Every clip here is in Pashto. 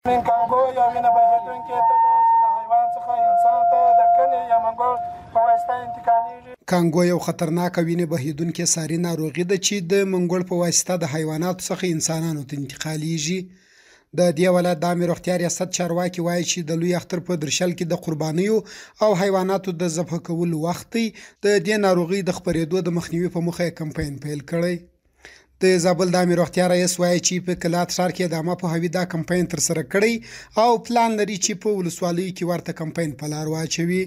کانګو یا وینه بهېدونکې تبه چې له حیوان څخه انسان ته د کنې یا منګول په واسطه انتقالېږي. کانګو یو خطرناکه وینه بهېدونکې ساري ناروغي ده چې د منګول په واسطه د حیواناتو څخه انسانانو ته انتقالېږي. د دې ولایت د عامې روغتیا ریاست چارواکي وایي چې د لوی اختر په درشل کې د قربانیو او حیواناتو د ذبح کولو وخت دی. د دې ناروغي د خپرېدو د مخنیوي په موخه یې کمپاین پیل کړی. د زابل د عامې روغتیا رئیس وایي چې په کلات ښار کې د عامه پوهاوي دا کمپاین ترسره کړی او پلان لري چې په ولسوالیو کې ورته کمپاین په لار واچوي.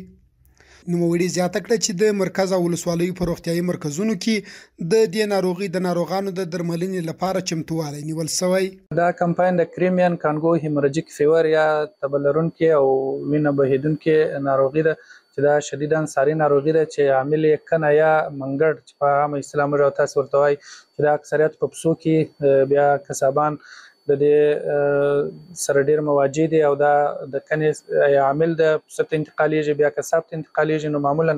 نوموړي زیاته کړه چې د مرکز او ولسوالیو په روغتیایي مرکزونو کې د دې ناروغي د ناروغانو د درملنې لپاره چمتووالی نیول شوی. دا کمپاین د کریمین کانګو هیموراجیک فیور یا تبه لرونکې او وینه بهېدونکې ناروغي ده چې دا شدیداً ساري ناروغي ده چې عامل یې کنه یا منګړ چې په عامه اصطلاح موږ او تاسو ورته وایي چې دا اکثریت په پسو کې بیا کسابان د دې سره ډېر مواجه دي او دا د کنې عامل د پسه ته انتقالېږي بیا کساب ته انتقالېږي نو معمولا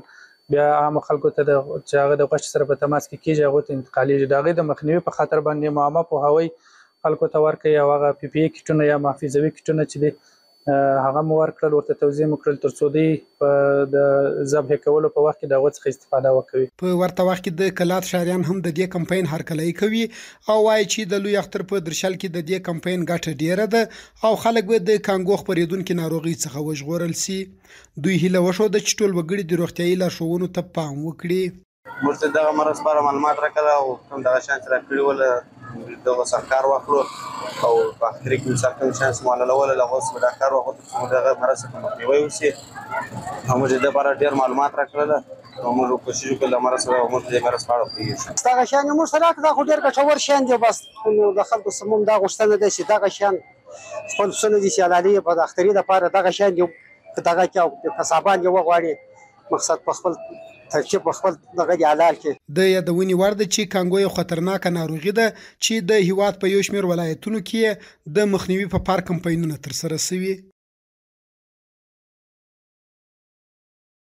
بیا عامو خلکو ته چې هغه د غوښې سره په تماس کې کېږي هغو ته انتقالېږي. د هغې د مخنیوي په خاطر باندې عامه پوهاوی خلکو ته ورکوي او هغه پی پی ای کټونه یا محافظوي کټونه چې دي هغه مو ورکړل ورته توضیح مو کړل تر څو دوی په د ذبح کولو په وخت کې د هغو څخه استفاده وکوي. په ورته وخت کې د کلات ښاریان هم د دې کمپاین هرکلی کوي او وایي چې د لوی اختر په درشل کې د دې کمپاین ګټه ډیره ده او خلک به د کانګو خپرېدونکې ناروغۍ څخه وژغورل سي. دوی هیله وښوده چې ټول وګړي د روغتیایي لارښوونو ته پام وکړي. موږ ته دغه مرض لپاره معلومات راکړه او کوم دغه شیان چې راکړي ول دغه څخه کار واخلو او په اخر کې مثال کوم شیان چې معلومول له اوس به دا کار واخلو چې دغه مرض څخه مخنیوی وشي. موږ د لپاره ډېر معلومات راکړل او موږ کوشش وکړو د مرض سره موږ د مرض په اړه پوهیږو. دغه شیان موږ سره دا خو ډېر ګټور شیان دي بس د خلکو سمون دا غوښتنه ده چې دغه شیان خپل پسونه دي چې حلالي په د اختري لپاره دغه شیان دي که دغه کې کسابان یې وغواړي مقصد په خپل ترکیب په خپل دغه د حلال کې. د یادونې وړ ده چې کانګو یو خطرناکه ناروغي ده چې د هیواد په یو شمېر ولایتونو کې د مخنیوي په پار کمپاینونه ترسره شوي.